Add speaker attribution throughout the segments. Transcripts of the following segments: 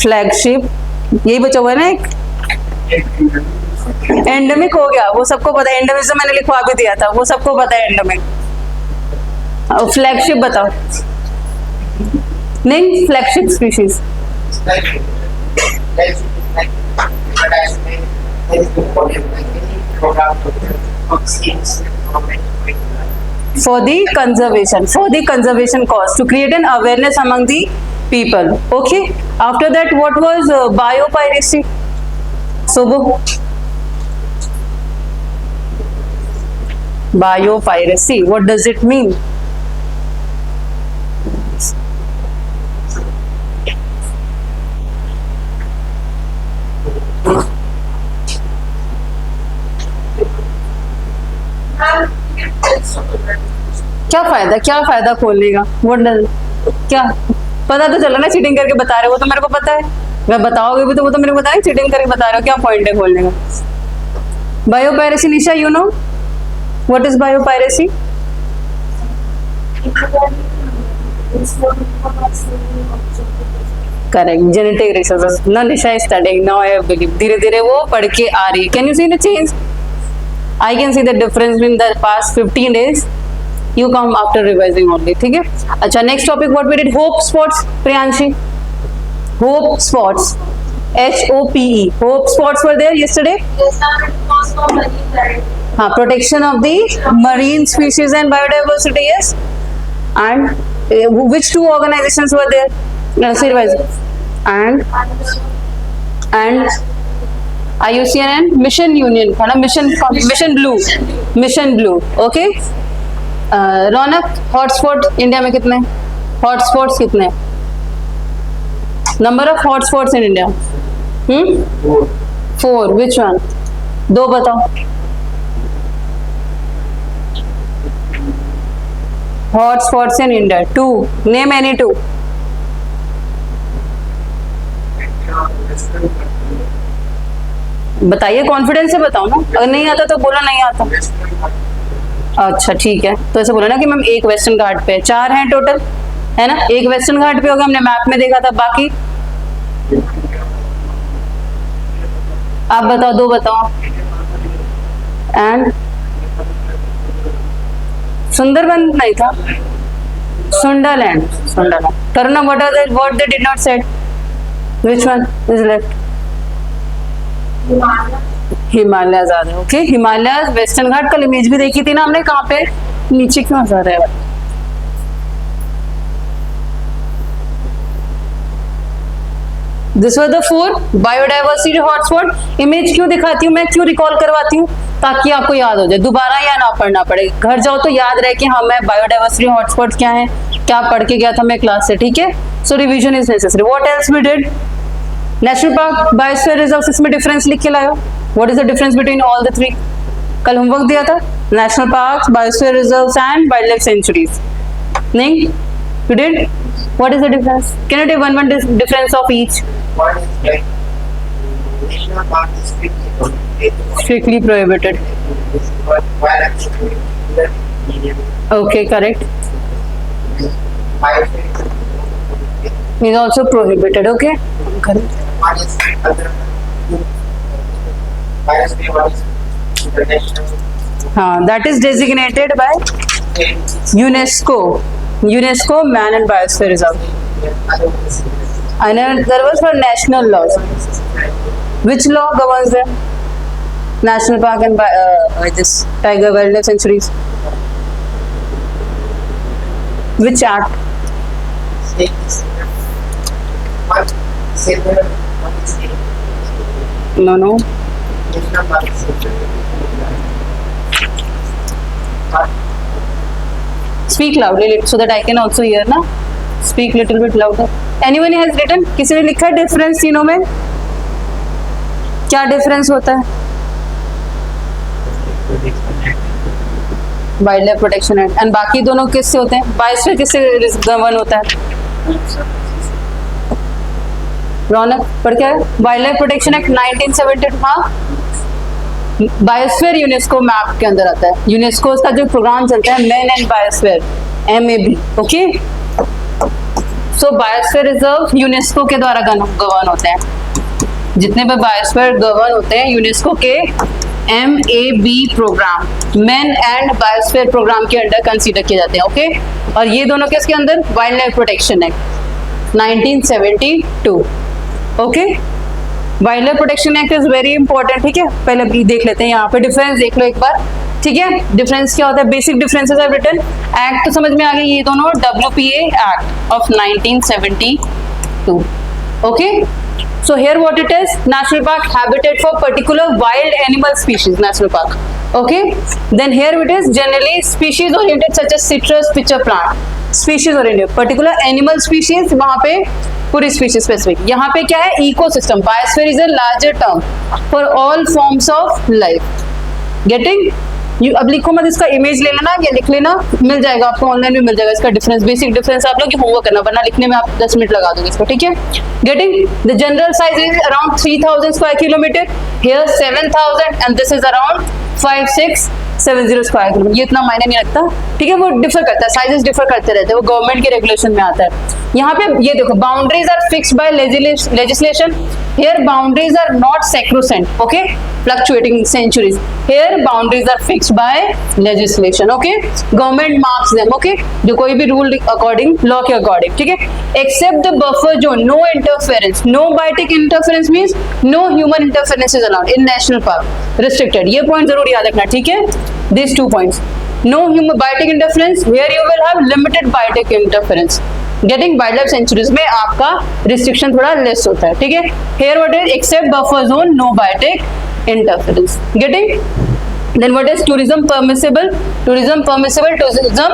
Speaker 1: Flagship, यही बचा हुआ है ना एक, एंडेमिक हो गया, वो सबको पता है, एंडेमिक मैंने लिखवा भी दिया था, वो सबको पता है एंडेमिक। फ्लैगशिप बताओ, नहीं flagship species, for the conservation cause, to create an awareness among the people. Okay, after that what was biopiracy? Subho, biopiracy, what does it mean? क्या फायदा खोलने का, वो क्या पता तो चला ना, चीटिंग करके बता रहे हो, वो तो मेरे को पता है, मैं बताओगे भी तो वो तो मेरे को पता है, चीटिंग करके बता रहे हो, क्या पॉइंट है खोलने का? Biopiracy, Nisha you know what is biopiracy? Correct, genetic resources, ना Nisha is studying now, I believe धीरे धीरे वो पढ़ के आ रही है। Can you see the change? I can see the difference in the past 15 days. You come after revising only, ठीक है? अच्छा, next topic what we did, hope spots, Priyanshi. Hope spots, HOPE. Hope spots were there yesterday. हाँ, protection of the marine species and biodiversity, yes. And which two organizations were there? Let's revise. And IUCN and Mission Union, है ना? Mission Blue, okay? रौनक, hotspot India में कितने? Hotspots कितने? Number of hotspots in India? 4. Which one? 2 बताओ। Hotspots in India 2, name any 2। बताइए, confidence से बताओ ना, अगर नहीं आता तो बोलो नहीं आता। अच्छा ठीक है, तो ऐसे बोलो ना कि मैम एक वेस्टर्न घाट पे, 4 हैं टोटल, है ना? एक वेस्टर्न घाट पे होगा, हमने मैप में देखा था, बाकी आप बताओ, 2 बताओ। एंड सुंदरबन नहीं था, Sunderland. Karuna, what they did not said, which one is left? Himalaya ज्यादा, ओके। हिमालय, वेस्टर्न घाट, कल इमेज भी देखी थी ना हमने, कहाँ पे? नीचे क्यों आ रहा है? This was the 4 biodiversity hotspot. Image क्यों दिखाती हूँ मैं, क्यों रिकॉल करवाती हूँ? ताकि आपको याद हो जाए, दोबारा या ना पढ़ना पड़े, घर जाओ तो याद रहे कि हाँ मैं बायोडाइवर्सिटी हॉटस्पॉट क्या है, क्या पढ़ के गया था मैं क्लास से, ठीक है? So revision is necessary. What else we did? National park, biosphere reserve, इसमें डिफरेंस लिख के लाओ। What is the difference between all the 3? कल होमवर्क दिया था, national park, biosphere reserves and wildlife sanctuaries. नहीं, you did? What is the difference? Can you take one difference of each? Strictly prohibited. Okay, correct. Is also prohibited. Okay, correct. That is designated by UNESCO. UNESCO Man and Biosphere Reserve. And there was for national laws. Which law governs them? National Park and this Tiger Wildlife Sanctuaries. Which act? No. Speak loudly so that I can also hear, na? Speak little bit louder. Anyone has written? किसी ने लिखा है difference तीनों में? क्या difference होता है? Wild life protection act. And बाकी दोनों किससे होते हैं? बायोस्फीयर किससे गवर्न होता है? रौनक पढ़ के आए? Wild life protection act 1972। हाँ, बायोस्फीयर यूनेस्को मैप के अंदर आता है। यूनेस्को का जो प्रोग्राम चलता है man and biosphere, MAB। Okay, so biosphere reserve UNESCO के द्वारा गवर्न होते हैं, जितने भी बायोस्फीयर गवर्न होते हैं यूनेस्को के MAB programme, man and biosphere programme के अंडर कंसीडर किए जाते हैं। ओके, और ये दोनों किसके अंदर? Wildlife protection act 1972। Okay, wildlife protection act is very important. ठीक है, पहले भी देख लेते हैं, यहाँ पे डिफरेंस देख लो एक बार। ठीक है, डिफरेंस क्या होता है? Basic differences are written. Act तो समझ में आ गई, ये दोनों WPA act of 1972। Okay, so here what it is, national park habitat for particular wild animal species, national park. Okay, then here it is generally species oriented such as citrus, pitcher plant, species oriented particular animal species, वहाँ पे पूरी species specific। यहाँ पे क्या है? ecosystem, biosphere is a larger term for all forms of life। getting? अब लिखो मत, इसका इमेज ले लेना या लिख लेना, मिल जाएगा आपको, ऑनलाइन भी मिल जाएगा इसका डिफरेंस, बेसिक डिफरेंस आप लोग होमवर्क करना, वरना लिखने में आप 10 मिनट लगा दोगे इसको। ठीक है, getting? The general size is around 3000 square kilometre, here 7000 and this is around 5670 square kilometre. ये इतना मायने नहीं रखता। ठीक है, वो डिफर करता है, साइजेस डिफर करते रहते हैं, वो गवर्नमेंट के रेगुलेशन में आता है। यहाँ पे ये देखो, boundaries are fixed by legislation, here boundaries are not sacrosanct, okay, fluctuating sanctuaries, here boundaries are fixed by legislation. Okay, government marks them, okay, जो कोई भी रूल अकॉर्डिंग, लॉ के अकॉर्डिंग। ठीक है, except the buffer zone, no interference, no biotic interference means no human interference is allowed in national park, restricted. ये point जरूर याद रखना। ठीक है, this 2 points, no human biotic interference, where you will have limited biotic interference। Getting? Wildlife sanctuaries में आपका restriction थोड़ा less होता है। ठीक है, here what is? Except buffer zone, no biotic interference. Getting? Then what is tourism permissible? Tourism permissible, tourism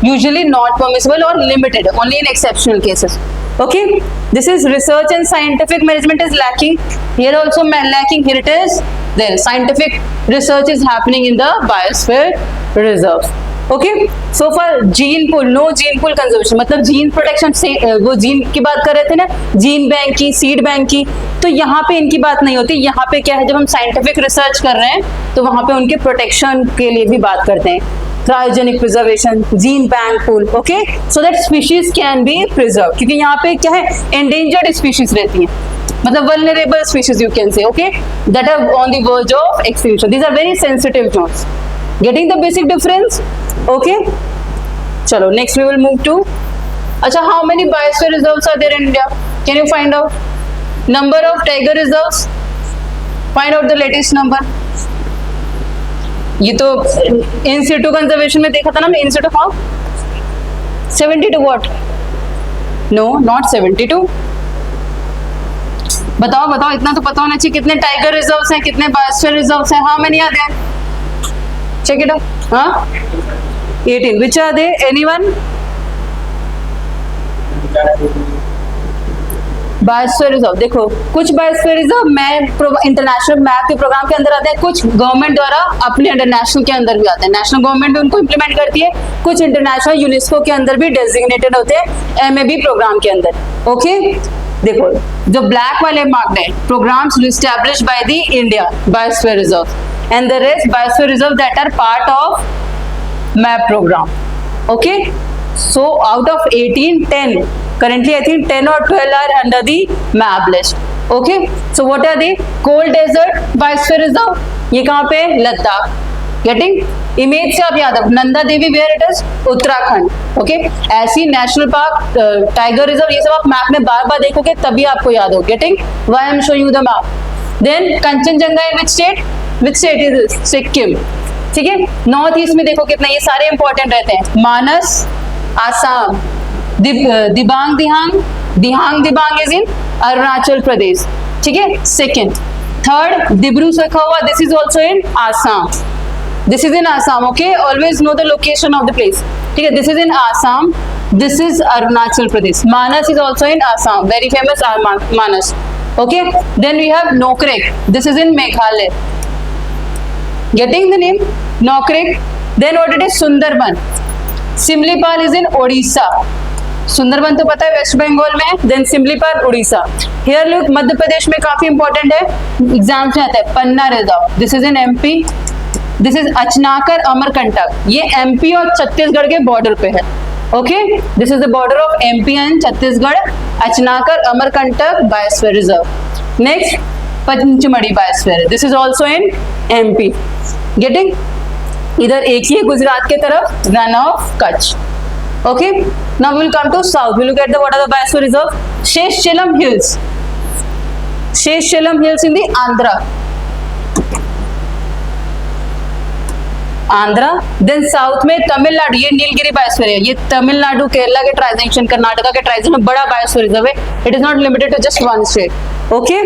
Speaker 1: usually not permissible or limited, only in exceptional cases. Okay, this is research and scientific management is lacking, here also lacking, here it is there, scientific research is happening in the biosphere reserve. Okay, so far gene pool, no gene pool conservation, मतलब gene protection से वो gene की बात कर रहे थे ना, gene bank की, सीड बैंक की, तो यहाँ पे इनकी बात नहीं होती। यहाँ पे क्या है, जब हम साइंटिफिक रिसर्च कर रहे हैं तो वहाँ पे उनके प्रोटेक्शन के लिए भी बात करते हैं, cryogenic preservation, gene bank pool, okay, so that species can be preserve, क्योंकि यहाँ पे क्या है, एंडेंजर्ड स्पीशीज रहती हैं, मतलब vulnerable species you can say, okay, that are on the verge of extinction. These are very sensitive zones. Getting the basic difference? Okay. चलो, next we will move to, अच्छा, how many biosphere reserves are there in India? Can you find out number of tiger reserves? Find out the latest number. ये तो इन Situ conservation में देखा था ना हमने, इन Situ form 72 what? No, not 72. बताओ बताओ, इतना तो पता होना चाहिए, कितने टाइगर रिजर्व्स हैं, कितने बायोस्फीयर रिजर्व्स हैं? How many are there? Check it out. हाँ, 18. Which are they? Anyone? Biosphere reserve, देखो कुछ बायोस्फीयर रिजर्व इंटरनेशनल मैप के प्रोग्राम के अंदर आते हैं, कुछ गवर्नमेंट द्वारा अपने अंडर नेशनल के अंदर भी आते हैं, नेशनल गवर्नमेंट भी उनको इंप्लीमेंट करती है, कुछ इंटरनेशनल यूनेस्को के अंदर भी डेजिग्नेटेड होते हैं MAB प्रोग्राम के अंदर। ओके, देखो जो ब्लैक वाले मार्क्ड है, programmes established by the India biosphere reserve and the rest biosphere reserve that are part of map programme. Okay, so out of 18, 10 currently I think 10 or 12 are under the map list. Okay, so what are they? Cold desert biosphere reserve, ये कहाँ पे? Ladakh. Getting? Image से आप याद रखो, Nanda Devi where it is, Uttarakhand. Okay, ऐसी national park, tiger reserve, ये सब आप मैप में बार बार देखोगे तभी आपको याद हो। Getting? Why I am showing you the map. Then Kanchenjunga in which state? Which state is this? Sikkim. ठीक है, नॉर्थ ईस्ट में देखो कितना, ये सारे इंपॉर्टेंट रहते हैं, मानस आसाम, दिबांग दिहांग, दिहांग दिबांग इज इन अरुणाचल प्रदेश। ठीक है, second. Third, Dibru Saikhowa, this is also in Assam, this is in Assam. Okay, always know the location of the place. ठीक है, this is in Assam, this is Arunachal Pradesh. Manas is also in Assam, very famous Manas. Okay, then we have Nokrek, this is in Meghalaya. Getting the name? Nokrek. Then what it is? Sundarban. Simlipal is in Odisha. Sundarban तो पता है West Bengal में, then Simlipal Orissa. Here look, Madhya Pradesh में काफी important है, exams में आता है, Panna reserve, this is in MP, this is Achanakmar Amarkantak, ये MP और छत्तीसगढ़ के बॉर्डर पे है। Okay, this is the border of MP and Chhattisgarh, Achnakar Amarkantak Biosphere Reserve. Next, Panchmadi Biosphere. This is also in MP. Getting? इधर एक ही है गुजरात के तरफ, run of Kutch. Okay, now we will come to south. We look at the what are the biosphere reserve? Seychelles Hills. Seychelles Hills in the Andhra. Then south में तमिलनाडु, ये Nilgiri biosphere है. ये तमिलनाडु, केरला के ट्रांजिशन, कर्नाटका के ट्रांजिशन में बड़ा बायोस्फीयर रिजर्व है. It is not limited to just one state. Okay,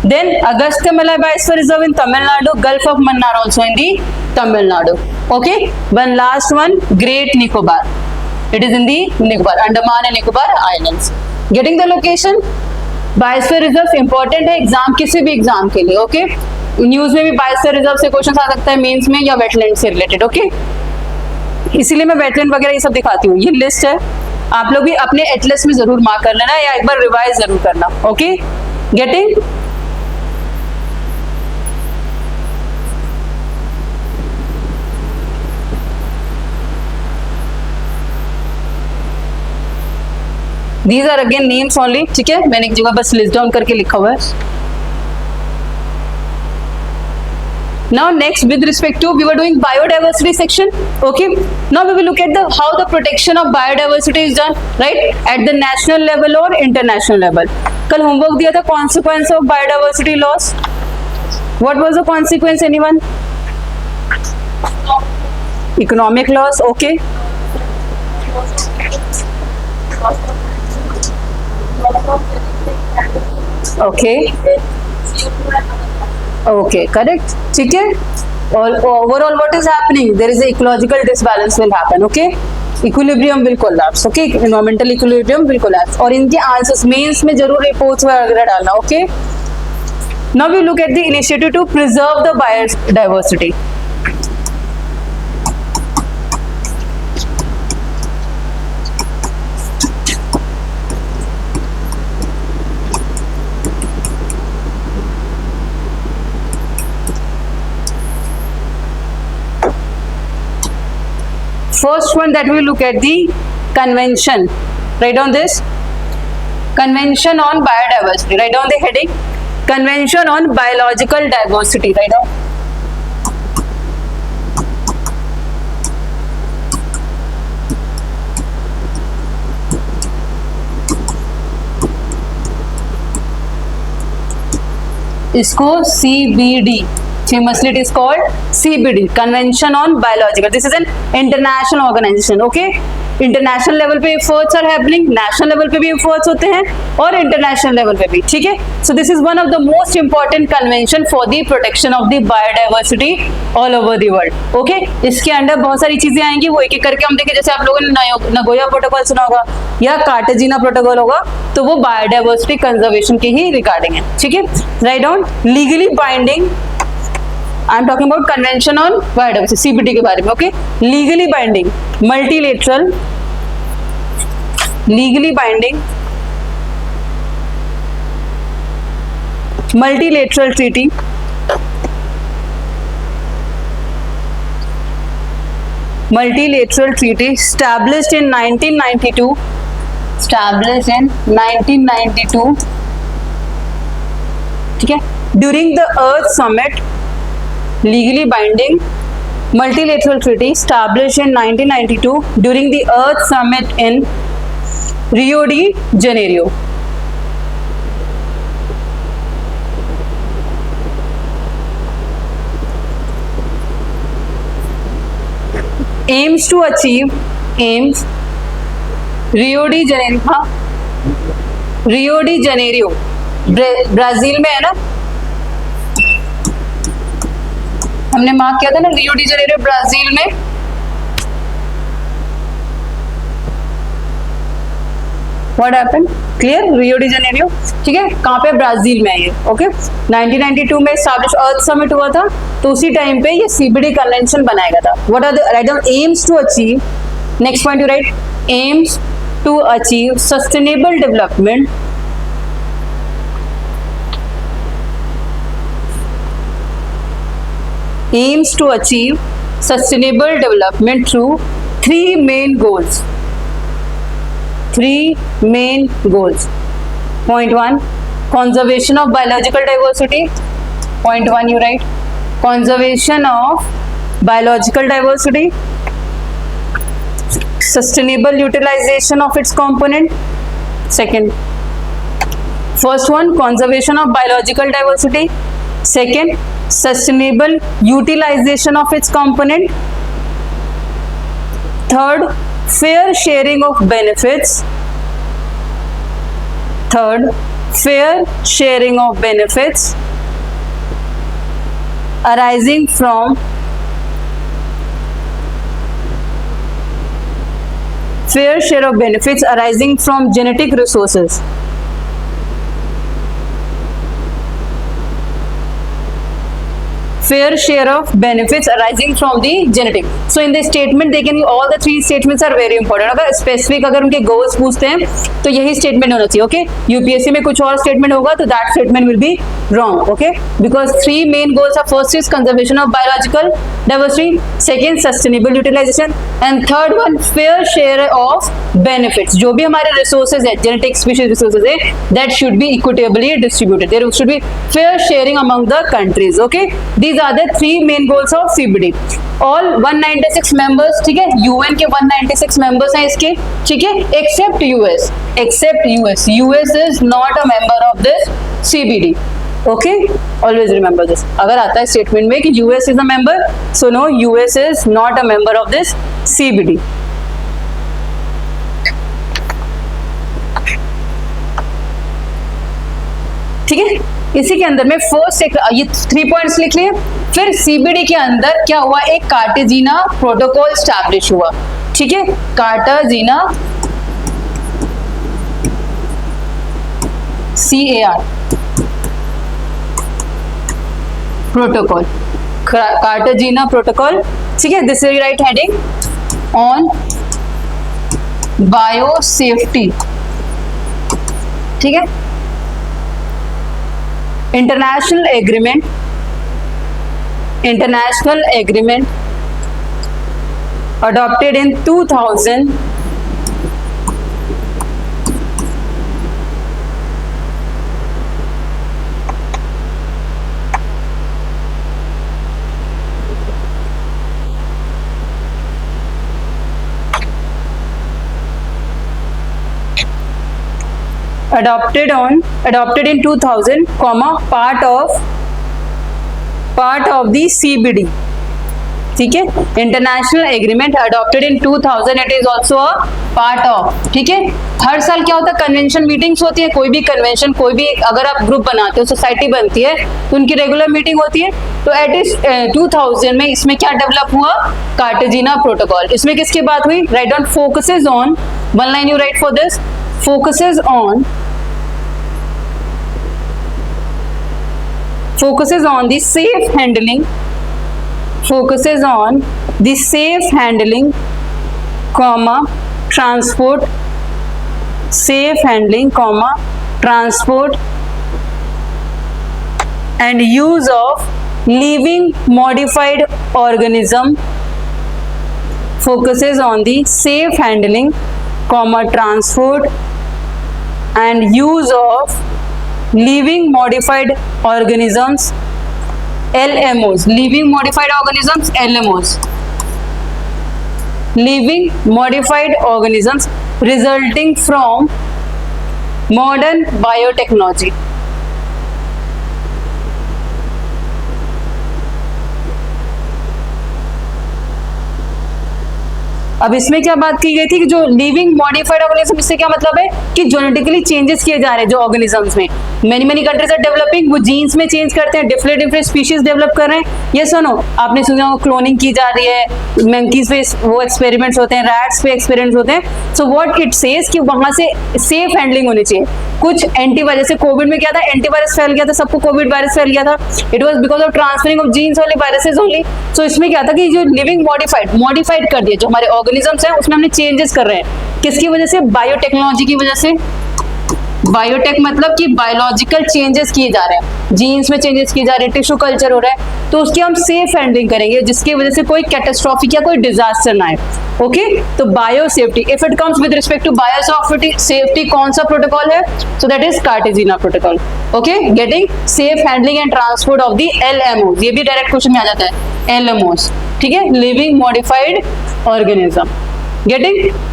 Speaker 1: then Agasthyamalai biosphere reserve in Tamil Nadu, gulf of Mannar also in the Tamil Nadu. Okay, one last one, great Nicobar. It is in the Nicobar, Andaman and Nicobar islands. Getting the location. Biosphere reserve important है exam, किसी भी exam के लिए. ओके, news में भी biosphere reserve से question आ सकता है, मेंस में या वेटलैंड से रिलेटेड. ओके, इसीलिए मैं वेटलैंड वगैरह ये सब दिखाती हूँ. ये लिस्ट है, आप लोग भी अपने एटलस में जरूर मार्क कर लेना या एक बार रिवाइज जरूर करना. Okay, getting. These are again names only. ठीक है, मैंने एक जगह बस लिस्ट डाउन करके लिखा हुआ है. Now next, with respect to, we were doing biodiversity section. Okay, now we will look at the how the protection of biodiversity is done, right, at the national level or international level. कल homework दिया था consequence of biodiversity loss. What was the consequence, anyone? Economic loss. Okay. Okay. Okay, correct. ठीक है. और overall what is happening? There is a ecological disbalance will happen. Okay, equilibrium will collapse. Okay, environmental equilibrium will collapse. और इनके answers mains में जरूर reports वगैरह डालना. Okay. Now we look at the initiative to preserve the biodiversity. First one that we look at the convention. Write down this. Convention on biodiversity. Write down the heading. Convention on biological diversity. Write down. इसको CBD, famously it is called CBD, Convention on Biological. This is an international organization. Okay, international level पे efforts are happening, national level पे भी efforts होते हैं और international level पे भी. ठीक है, so this is one of the most important convention for the protection of the biodiversity all over the world. Okay, इसके अंडर बहुत सारी चीजें आएंगी, वो एक एक करके हम देखें. जैसे आप लोगों ने नगोया प्रोटोकॉल सुना होगा या कार्टेजिना प्रोटोकॉल होगा, तो वो बायोडाइवर्सिटी कंजर्वेशन के ही रिगार्डिंग है. ठीक है, write down. Legally binding, I am talking about convention on biodiversity, CBD के बारे में. Okay, legally binding, multilateral, legally binding multilateral treaty, multilateral treaty established in 1992, established in 1992. ठीक है, during the Earth Summit, legally binding multilateral treaty established in 1992 during the Earth Summit in Rio de Janeiro. Aims to achieve, aims, Rio de Janeiro, हाँ, Rio de Janeiro, Brazil में है ना, हमने mark किया था ना, रियो डी जेनेरो ब्राजील में. What happened? Clear? Rio de Janeiro, ठीक है, कहाँ पे? ब्राजील में है ये. ओके, 1992 में एस्टैब्लिश अर्थ समिट हुआ था, तो उसी टाइम पे ये सीबीडी कन्वेंशन बनाया गया था. What are the write down aims to achieve? Next point you write aims to achieve sustainable development. Aims to achieve sustainable development through three main goals. three main goals. Point 1, conservation of biological diversity. Point 1, you write conservation of biological diversity, sustainable utilization of its component. Second, first one, conservation of biological diversity. Second, sustainable utilization of its component. Third, fair sharing of benefits. Third, fair sharing of benefits arising from genetic resources. Fair share of benefits arising from the genetic. So in the statement they can, all the three statements are very important. अगर specific अगर उनके goals पूछते हैं तो यही statement होना चाहिए. Okay, UPSC में कुछ और statement होगा तो that statement will be wrong. Okay, because three main goals are, first is conservation of biological diversity, second sustainable utilization, and third one fair share of benefits. जो भी हमारे resources है, genetic species resources है, that should be equitably distributed. There should be fair sharing among the countries. Okay, these are the three main goals of CBD. All 196 members, ठीक है, UN के 196 members हैं इसके, ठीक है, except US. US is not a member of this CBD. Okay, always remember this. अगर आता है statement में कि US is a member, so no, US is not a member of this CBD. ठीक है, इसी के अंदर में फर्स्ट ये 3 पॉइंट्स लिख लिए. फिर सीबीडी के अंदर क्या हुआ, एक कार्टेजिना प्रोटोकॉल स्टैब्लिश हुआ. ठीक है, Cartagena CAR protocol, Cartagena protocol. ठीक है, this is right heading on bio safety. ठीक है, international agreement adopted in 2000 adopted in 2000, part of the CBD. ठीक है, international agreement adopted in 2000, it is also a part of. ठीक है, हर साल क्या होता है, कन्वेंशन मीटिंग्स होती है. कोई भी कन्वेंशन, कोई भी अगर आप ग्रुप बनाते हो, सोसाइटी बनती है, तो उनकी रेगुलर मीटिंग होती है. तो एट इज 2000 में इसमें क्या डेवलप हुआ, कार्टेजिना प्रोटोकॉल. इसमें किसकी बात हुई, write down, focuses on, one line you right for this, focuses on the safe handling, transport and use of living modified organism. Focuses on the safe handling, transport and use of living modified organisms, LMOs. Living modified organisms, LMOs. Living modified organisms resulting from modern biotechnology. अब इसमें क्या बात की गई थी कि जो living modified organism, इससे क्या मतलब है कि जेनेटिकली चेंजेस किए जा रहे हैं जो ऑर्गेनिजम्स में. मेनी कंट्रीज आर डेवलपिंग, वो जीन्स में चेंज करते हैं, डिफरेंट स्पीशीज डेवलप कर रहे हैं. ये सुनो, आपने सुना होगा क्लोनिंग की जा रही है, मंकीज पे वो एक्सपेरिमेंट्स होते हैं, रैट्स पे एक्सपेरिमेंट्स होते हैं. सो व्हाट इट सेज कि वहां से सेफ हैंडलिंग होनी चाहिए. कुछ एंटीवायरस, जैसे कोविड में क्या था, एंटीवायरस फैल गया था, सबको कोविड वायरस फैल गया था. It was because of transferring of genes वाले वायरसेस ओनली. सो इसमें क्या था कि जो लिविंग मॉडिफाइड कर दिया, जो हमारे ऑर्गेनिजम्स हैं उसमें हमने चेंजेस कर रहे हैं. किसकी वजह से, बायोटेक्नोलॉजी की वजह से. बायोटेक मतलब कि बायोलॉजिकल चेंजेस किए जा रहे हैं, जीन्स में चेंजेस किए जा रहे हैं, टिश्यू कल्चर हो रहा है, तो उसकी हम सेफ हैंडलिंग करेंगे जिसकी वजह से कोई कैटास्ट्रॉफिक या कोई डिजास्टर ना आए। ओके, तो bio safety, if it comes with respect to bio safety कौन सा प्रोटोकॉल है? So that is Cartagena protocol. Okay, getting safe handling and transport of the LMO, ये भी डायरेक्ट क्वेश्चन में आ जाता है, एलएमओस, ठीक है, living modified organism. Getting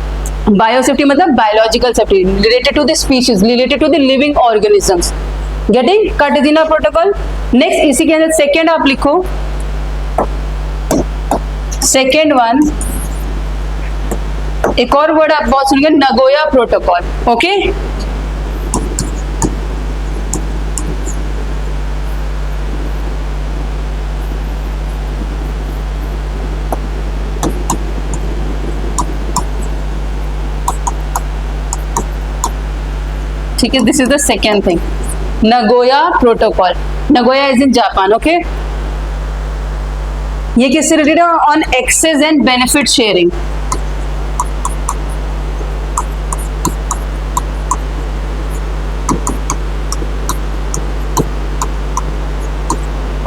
Speaker 1: biosafety मतलब biological safety related to the species, related to the living organisms. Getting Cartagena protocol. Next इसी के अंदर सेकेंड आप लिखो, सेकेंड वन, एक और वर्ड आप बहुत सुनेंगे, नगोया प्रोटोकॉल। ओके, ठीक है, this is the second thing, Nagoya protocol. Nagoya is in Japan. Okay, ये किससे रिलेटेड है? On access and benefit sharing.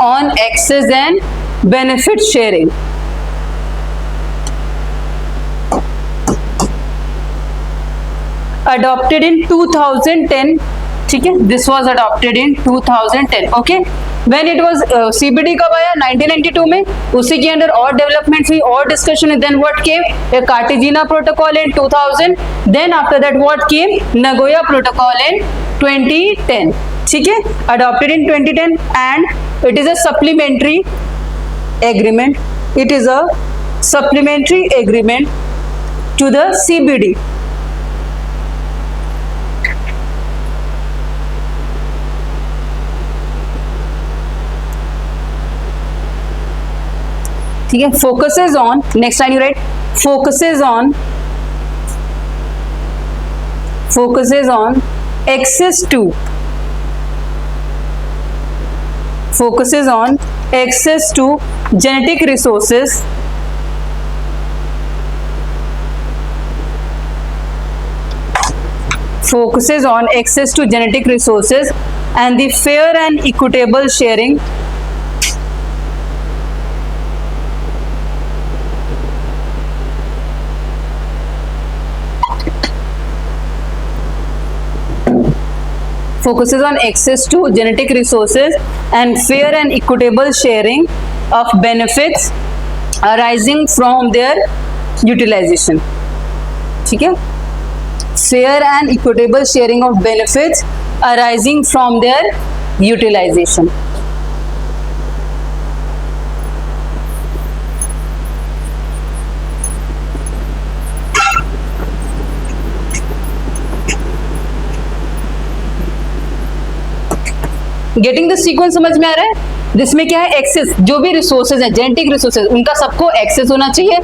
Speaker 1: On access and benefit sharing. adopted in 2010, ठीक है, this was adopted in 2010. Okay, when it was CBD कब आया? 1992 में, उसी के अंदर और डेवलपमेंट हुई और डिस्कशन हुई, then what came? a Cartagena protocol in 2000, then after that what came? Nagoya protocol in 2010, ठीक है, adopted in 2010 and it is a supplementary agreement, it is a supplementary agreement to the CBD. ठीक है, focuses on, next line you write, focuses on access to, focuses on access to genetic resources, focuses on access to genetic resources and the fair and equitable sharing focuses on access to genetic resources and fair and equitable sharing of benefits arising from their utilization. ठीक है, fair and equitable sharing of benefits arising from their utilization. Getting the sequence समझ में आ रहा है? जिसमें क्या है, access, जो भी रिसोर्सेज है, जेनेटिक रिसोर्सेज, उनका सबको एक्सेस होना चाहिए,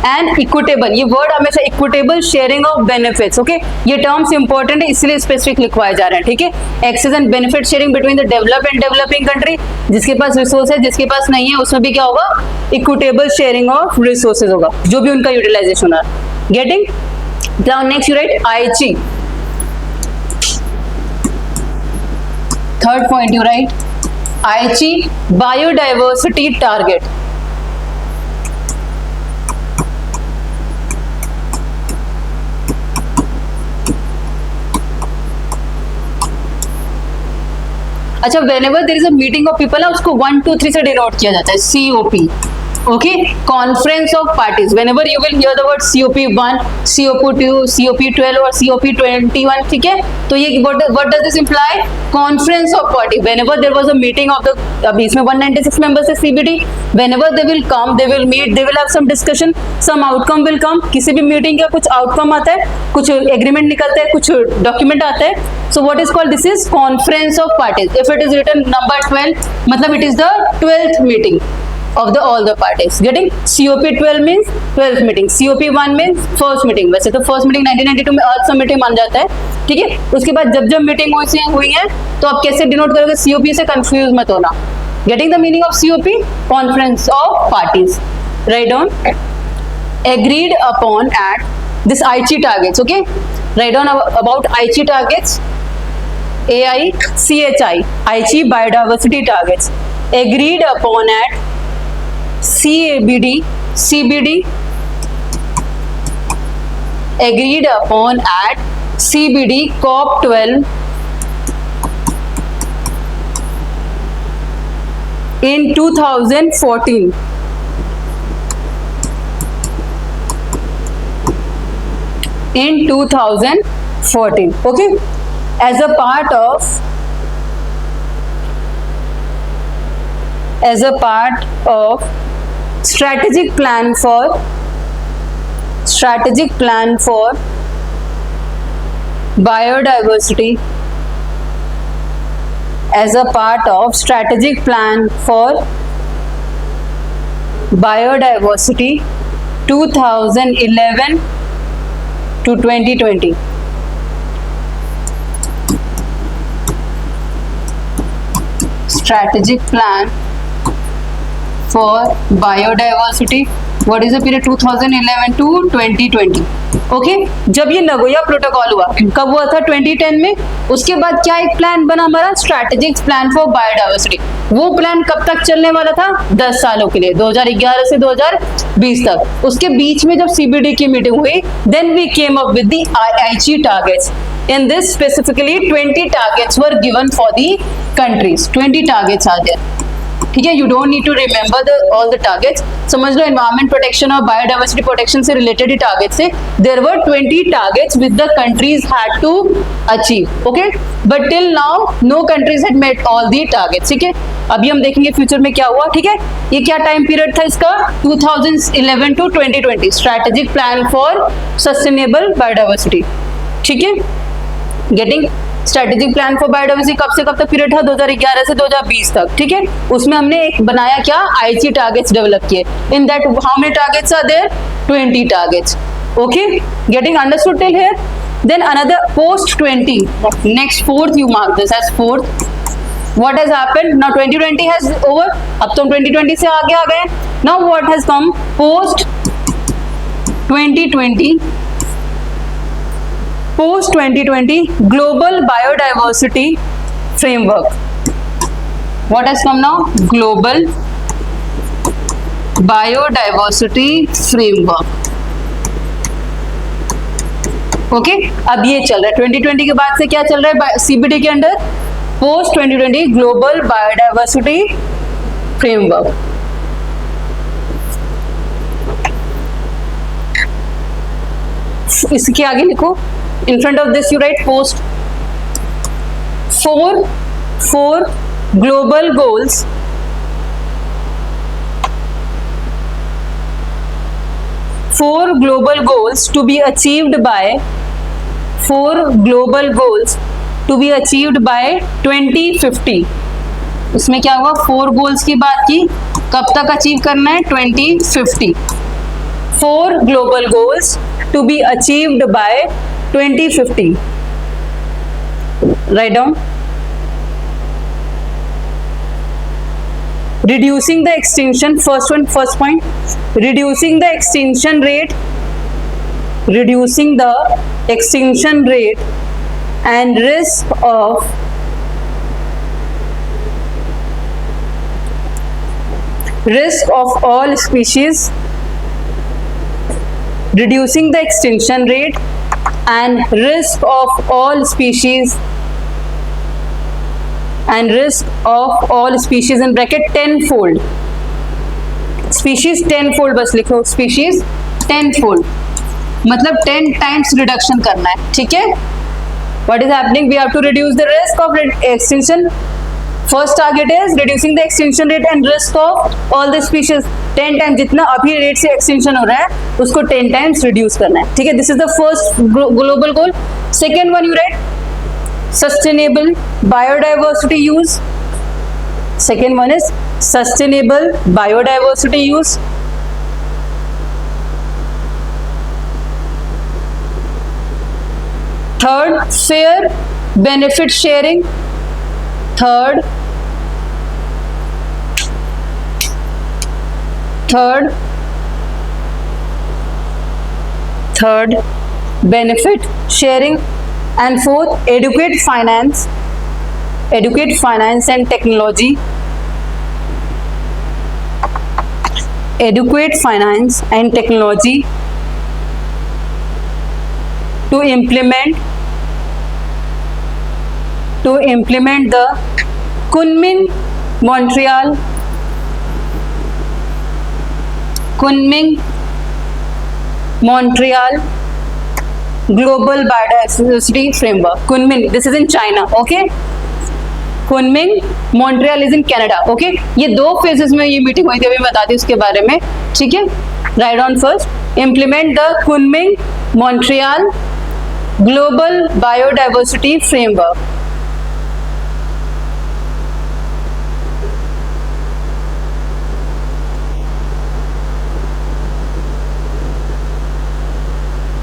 Speaker 1: एंड इक्विटेबल, ये वर्ड हमेशा equitable sharing of benefits. Okay, ये टर्म्स इंपॉर्टेंट है इसलिए स्पेसिफिक लिखवाए जा रहे हैं। ठीक है, access and benefit sharing between the develop and developing country, जिसके पास रिसोर्स है, जिसके पास नहीं है, उसमें भी क्या होगा, इक्विटेबल शेयरिंग ऑफ रिसोर्सेज होगा, जो भी उनका यूटिलाइजेशन है। Getting? Now next you write Aichi, third point you write Aichi biodiversity target. अच्छा, whenever there is a meeting of people ना, उसको 1 2 3 से डिनोट किया जाता है, COP. Okay, conference of parties. Whenever you will hear the word COP1, COP2, COP12 और COP21, ठीक है, तो ये what does this imply? Conference of party. Whenever there was a meeting of the, अभी इसमें 196 members है CBD. Whenever they will come, they will meet, they will have some discussion, some outcome will come. किसी भी meeting का कुछ outcome आता है, कुछ एग्रीमेंट निकलता है, कुछ डॉक्यूमेंट आता है. So what is called? This is conference of parties. If it is written number 12, मतलब it is the 12th meeting of the all the parties. Getting? COP12 means 12th meeting, COP1 means first meeting. वैसे तो first meeting 1992 में अर्थ summit मान जाता है, ठीक है. उसके बाद जब जब मीटिंग हुई है तो आप कैसे डिनोट करोगे? COP से कंफ्यूज मत होना. Getting the meaning of COP? Conference of parties. Write down. Agreed upon at this Aichi targets. Okay. Write down about Aichi targets.
Speaker 2: AICHI, Aichi Biodiversity Targets, agreed upon at CBD, agreed upon at CBD COP12 in 2014. In 2014, okay, as a part of strategic plan for biodiversity, as a part of strategic plan for biodiversity 2011 to 2020. Strategic plan for biodiversity, what is the period 2011 to 2020. Okay, जब ये Nagoya protocol हुआ, कब हुआ था? 2010 में। उसके बाद क्या एक प्लान बना हमारा, स्ट्रैटेजिक प्लान फॉर बायोडाइवर्सिटी। वो प्लान कब तक चलने वाला था? 10 सालों के लिए, 2011 से 2020 तक। उसके बीच में जब सीबीडी की मीटिंग हुई, then we came up with the Aichi targets. In this specifically 20 targets were given for the countries. 20 targets are there. ठीक है, you don't need to remember all the targets. समझ लो environment protection और biodiversity protection से related ही targets है. There were 20 targets which the countries had to achieve. Okay, but till now no countries had met all the targets. ठीक है, अभी हम देखेंगे future में क्या हुआ। ठीक है, ये क्या टाइम पीरियड था इसका? 2011 to 2020 strategic plan for sustainable biodiversity. ठीक है, getting strategic plan for biodiversity कब से कब तक पीरियड था? 2011 से 2020 तक। ठीक है, उसमें हमने एक बनाया क्या, आईची टारगेट्स डेवलप किए। In that how many targets are there? 20 targets. Okay, getting understood till here? Then another post 20, next fourth, you mark this as fourth. What has happened? Now 2020 has over. अब तो 2020 से आगे आ गए। Now what has come post 2020? Post 2020 Global Biodiversity Framework. What has come now? Global Biodiversity Framework. Okay, अब ये चल रहा है 2020 के बाद से क्या चल रहा है सीबीडी के under? Post 2020 global biodiversity framework. इसके आगे लिखो, in front of this you right post. Four global goals to be achieved by 2050। उसमें क्या हुआ? 4 गोल्स की बात की, कब तक अचीव करना है? 2050। 4 global goals to be achieved by 2050. Write down. Reducing the extinction, first point, reducing the extinction rate and risk of all species, reducing the extinction rate and risk of all species in bracket 10-fold, species 10-fold, बस लिखो species 10-fold, मतलब 10 times reduction करना है। ठीक है, what is happening? We have to reduce the risk of extinction. First target is reducing the extinction rate and risk of all the species 10 times। जितना अभी rate से एक्सटिंक्शन हो रहा है उसको 10 times रिड्यूस करना है। ठीक है, this is the first global goal. Second one you right sustainable biodiversity use. Second one is sustainable biodiversity use. Third fair benefit sharing. Third benefit sharing, and fourth adequate finance
Speaker 1: educate finance and technology, educate finance and technology to implement the Kunming Montreal Global Biodiversity Framework. Kunming, this is in China, okay? Kunming, Montreal is in Canada, okay? ये दो phases में ये meeting हुई थी, अभी बताती हूँ उसके बारे में, ठीक है? Right on first, implement the Kunming Montreal global biodiversity framework.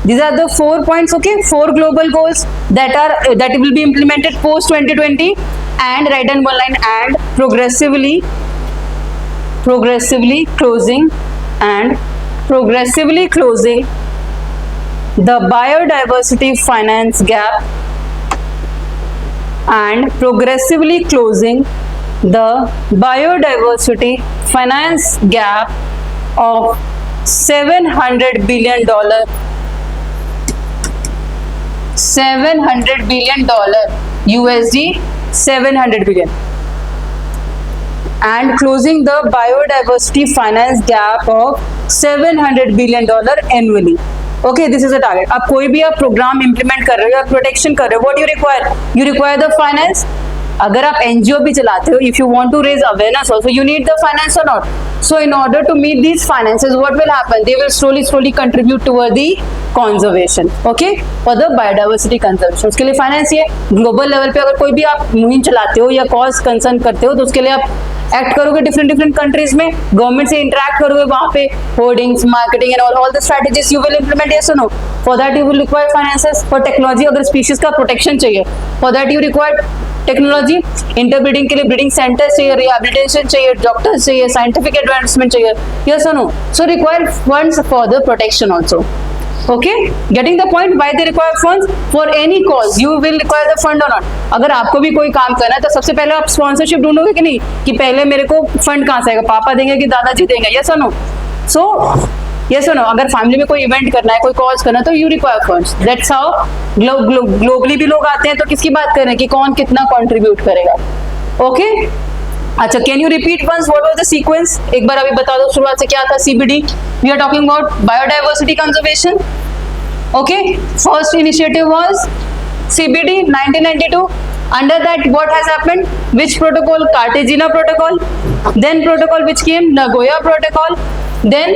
Speaker 1: These are the 4 points, okay? 4 global goals that will be implemented post 2020, and write down one line, and progressively closing the biodiversity finance gap, and progressively closing the biodiversity finance gap of $700 billion USD, 700 billion, and closing the biodiversity finance gap of $700 billion annually. Okay, this is the target. अब कोई भी आप programme implement कर रहे हो या protection कर रहे हो, what you require the finance. अगर आप एनजीओ भी चलाते हो, if you want to raise awareness also, you need the finance और not. So in order to meet these finances, what will happen, they will slowly contribute toward the conservation, okay, for the biodiversity conservation. उसके लिए finance ये global level पे अगर कोई भी आप मुहिम चलाते हो या कॉज कंसर्न करते हो, तो उसके लिए आप एक्ट करोगे डिफरेंट कंट्रीज में, गवर्नमेंट से इंटरेक्ट करोगे वहां पे, hoardings, marketing and all the strategies you will implement, yes और no. For that you will require finances. For technology, अगर स्पीशीज का प्रोटेक्शन चाहिए, for that you require technology. Interbreeding के लिए ब्रीडिंग सेंटर्स चाहिए, रिहैबिलिटेशन चाहिए, डॉक्टर्स चाहिए, scientific advancement चाहिए, यस और no. So require funds for the protection also. Okay, getting the point. Why they require funds? For any cause you will require the fund or not. अगर आपको भी कोई काम करना है तो सबसे पहले आप स्पॉन्सरशिप ढूंढोगे कि नहीं, कि पहले मेरे को फंड कहाँ से आएगा, पापा देंगे कि दादाजी देंगे, यस और नो. सो यस और नो, अगर फैमिली में कोई इवेंट करना है, कोई कॉज करना है, तो you require funds. That's how globally भी लोग आते हैं, तो किसकी बात करें कि कौन कितना कॉन्ट्रीब्यूट करेगा. ओके, अच्छा, can you repeat once what was the sequence, एक बार अभी बता दो शुरुआत से क्या था. CBD, we are talking about biodiversity conservation. Okay, first initiative was CBD 1992. Under that, what has happened? Which protocol? Cartagena Protocol. Then protocol which came, Nagoya Protocol. Then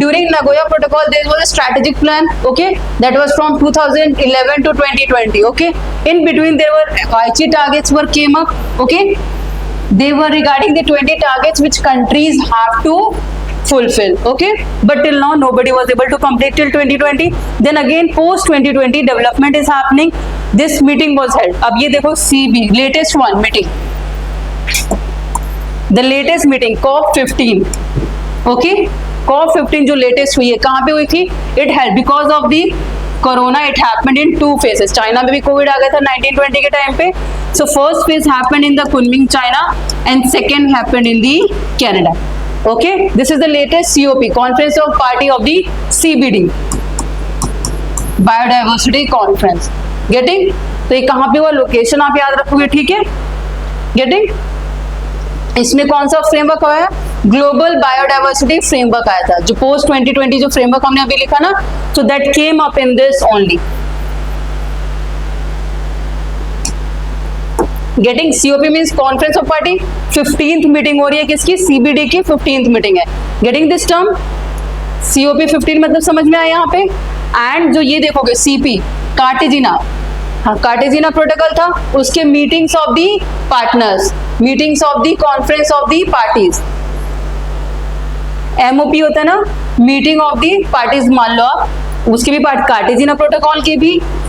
Speaker 1: during Nagoya Protocol, there was a strategic plan. Okay, that was from 2011 to 2020. Okay, in between there were Aichi targets were came up. Okay, they were regarding the 20 targets which countries have to fulfill. Okay, but till now nobody was able to complete till 2020. Then again post 2020 development is happening. This meeting was held. अब ये देखो CB latest one meeting, the latest meeting COP15. Okay, COP15 जो latest हुई है, कहाँ पे हुई थी? It held because of the Corona. It happened in 2 phases. China में भी कोविड आ गया था 1920 के टाइम पे. So first phase happened in the Kunming, China, and second happened in the Canada. Okay, this is the latest COP, Conference of Party of the CBD, Biodiversity Conference. Getting? तो ये कहाँ पे हुआ, location आप याद रखोगे, ठीक है. गेटिंग? इसमें कौन सा फ्रेमवर्क आया? ग्लोबल बायोडाइवर्सिटी फ्रेमवर्क आया था, जो पोस्ट 2020 जो फ्रेमवर्क हमने अभी लिखा ना, so that came up in this only. Getting? COP means conference of party. 15th meeting हो रही है किसकी? सीबीडी की 15th मीटिंग है. Getting this term? सीओपी 15 मतलब समझ में आया यहाँ पे. एंड जो ये देखोगे सीपी, कार्टेजिना, हाँ कार्टेजिना प्रोटोकॉल था, उसके meetings of the partners, meetings of the conference of the parties. MOP होता है ना, मीटिंग ऑफ दी पार्टीज, मान लो आप, उसके भी पार्ट कार्टेजिना प्रोटोकॉल के भी